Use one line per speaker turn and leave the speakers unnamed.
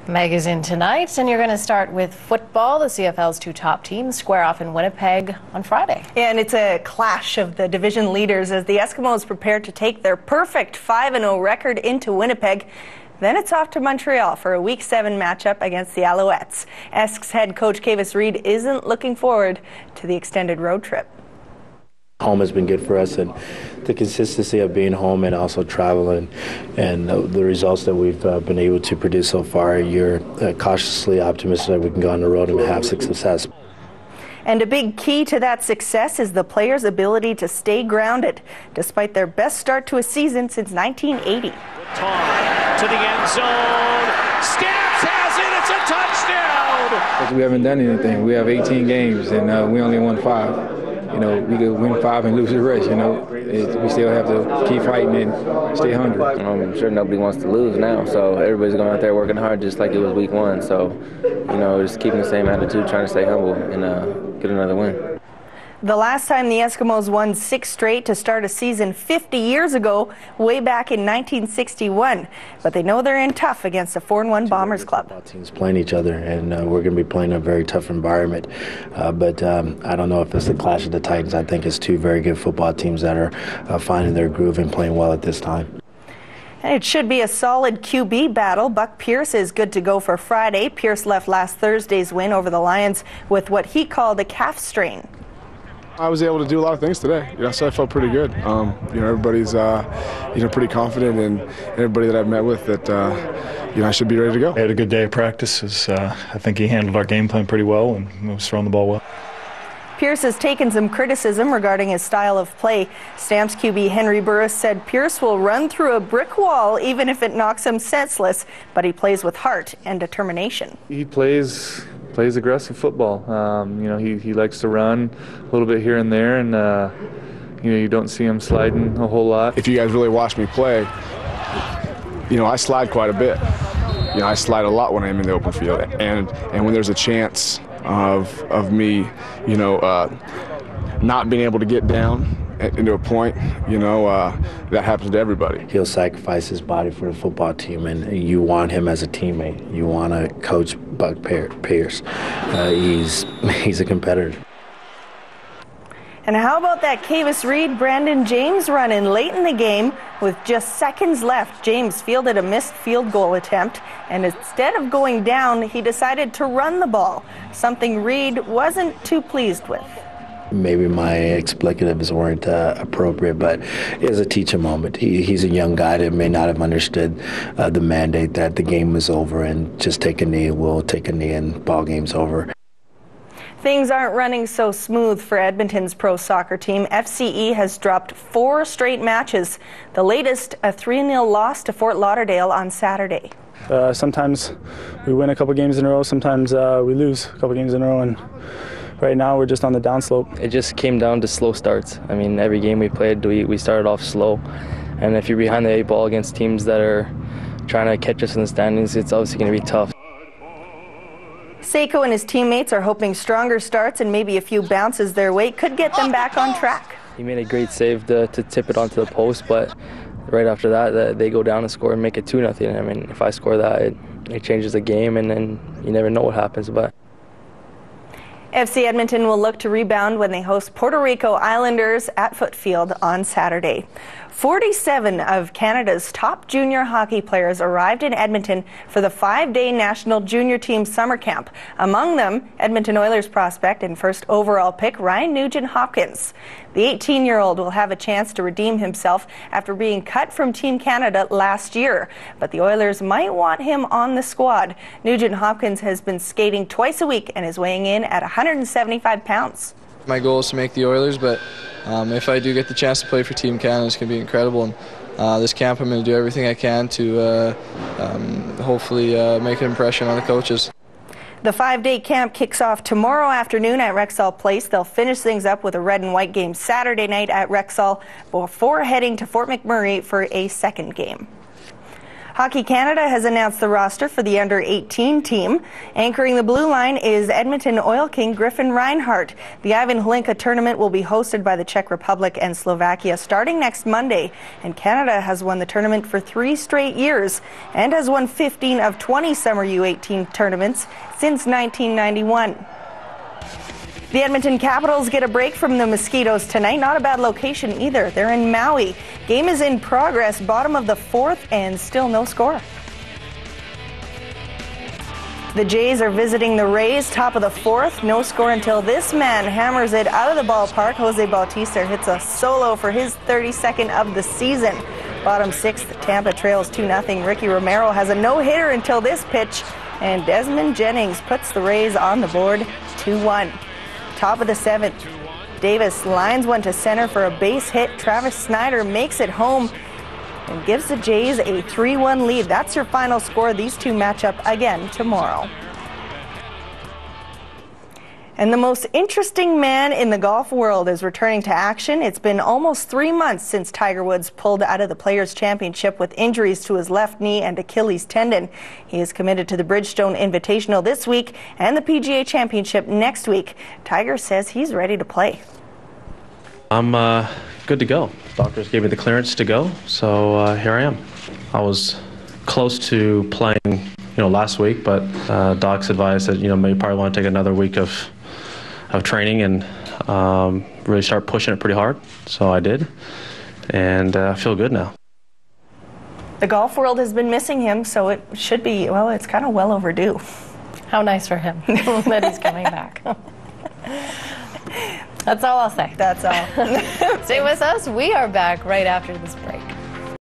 Magazine tonight, and you're going to start with football. The CFL's two top teams square off in Winnipeg on Friday.
And it's a clash of the division leaders as the Eskimos prepare to take their perfect 5-0 record into Winnipeg. Then it's off to Montreal for a Week 7 matchup against the Alouettes. Esk's head coach Kavis Reed isn't looking forward to the extended road trip.
Home has been good for us, and the consistency of being home and also traveling and the results that we've been able to produce so far, you're cautiously optimistic that we can go on the road and have success.
And a big key to that success is the players' ability to stay grounded, despite their best start to a season since 1980.
To the end zone, Stamps has it, it's a touchdown!
We haven't done anything. We have 18 games and we only won 5. You know, we could win 5 and lose the rest, you know. We still have to keep fighting and stay hungry.
I'm sure nobody wants to lose now, so everybody's going out there working hard just like it was week 1. So, you know, just keeping the same attitude, trying to stay humble and get another win.
The last time the Eskimos won 6 straight to start a season 50 years ago, way back in 1961. But they know they're in tough against the 4-1 Bombers club.
Teams playing each other, and we're going to be playing a very tough environment. But I don't know if it's the clash of the Titans. I think it's two very good football teams that are finding their groove and playing well at this time.
And it should be a solid QB battle. Buck Pierce is good to go for Friday. Pierce left last Thursday's win over the Lions with what he called a calf strain.
I was able to do a lot of things today, so I felt pretty good. Everybody's, pretty confident, and everybody that I've met with that, I should be ready to go.
We had a good day of practice. I think he handled our game plan pretty well and was throwing the ball well.
Pierce has taken some criticism regarding his style of play. Stamps QB Henry Burris said Pierce will run through a brick wall even if it knocks him senseless, but he plays with heart and determination.
He plays aggressive football. He likes to run a little bit here and there, and you don't see him sliding a whole lot.
If you guys really watch me play, I slide quite a bit. I slide a lot when I'm in the open field, and when there's a chance of me, not being able to get down into a point, that happens to everybody.
He'll sacrifice his body for the football team, and you want him as a teammate. You want to coach Buck Pierce. He's a competitor.
And how about that Kavis Reed, Brandon James run in late in the game with just seconds left? James fielded a missed field goal attempt, and instead of going down, he decided to run the ball, something Reed wasn't too pleased with.
Maybe my explicatives weren't appropriate, but it was a teaching moment. He's a young guy that may not have understood the mandate that the game was over and just take a knee. We'll take a knee and ball game's over.
Things aren't running so smooth for Edmonton's pro soccer team. FCE has dropped 4 straight matches, the latest a 3-0 loss to Fort Lauderdale on Saturday.
Sometimes we win a couple games in a row, sometimes we lose a couple games in a row, and right now we're just on the downslope.
It just came down to slow starts. I mean, every game we played, we started off slow, and if you're behind the 8 ball against teams that are trying to catch us in the standings, it's obviously going to be tough.
Seiko and his teammates are hoping stronger starts and maybe a few bounces their way could get them back on track.
He made a great save to tip it onto the post, but right after that, they go down and score and make it 2-0. I mean, if I score that, it changes the game, and then you never know what happens. But
FC Edmonton will look to rebound when they host Puerto Rico Islanders at Footfield on Saturday. 47 of Canada's top junior hockey players arrived in Edmonton for the 5-day National Junior Team Summer Camp. Among them, Edmonton Oilers prospect and first overall pick Ryan Nugent-Hopkins. The 18-year-old will have a chance to redeem himself after being cut from Team Canada last year, but the Oilers might want him on the squad. Nugent-Hopkins has been skating twice a week and is weighing in at 175 pounds.
My goal is to make the Oilers, but if I do get the chance to play for Team Canada, it's going to be incredible. And this camp, I'm going to do everything I can to hopefully make an impression on the coaches.
The 5-day camp kicks off tomorrow afternoon at Rexall Place. They'll finish things up with a red and white game Saturday night at Rexall before heading to Fort McMurray for a second game. Hockey Canada has announced the roster for the under-18 team. Anchoring the blue line is Edmonton Oil King Griffin Reinhart. The Ivan Hlinka tournament will be hosted by the Czech Republic and Slovakia starting next Monday. And Canada has won the tournament for 3 straight years and has won 15 of 20 Summer U18 tournaments since 1991. The Edmonton Capitals get a break from the Mosquitoes tonight. Not a bad location either. They're in Maui. Game is in progress, bottom of the 4th, and still no score. The Jays are visiting the Rays, top of the 4th. No score until this man hammers it out of the ballpark. Jose Bautista hits a solo for his 32nd of the season. Bottom 6th, Tampa trails 2-0. Ricky Romero has a no-hitter until this pitch, and Desmond Jennings puts the Rays on the board 2-1. Top of the 7th, Davis lines one to center for a base hit. Travis Snyder makes it home and gives the Jays a 3-1 lead. That's your final score. These two match up again tomorrow. And the most interesting man in the golf world is returning to action. It's been almost 3 months since Tiger Woods pulled out of the Players' Championship with injuries to his left knee and Achilles tendon. He is committed to the Bridgestone Invitational this week and the PGA Championship next week. Tiger says he's ready to play.
I'm good to go. Doctors gave me the clearance to go, so here I am. I was close to playing, last week, but docs advised that, maybe probably want to take another week of training and really start pushing it pretty hard. So I did, and I feel good now.
The golf world has been missing him, so it should be, well, it's kind of well overdue.
How nice for him that he's coming back. That's all I'll say.
That's all.
Stay with us. We are back right after this.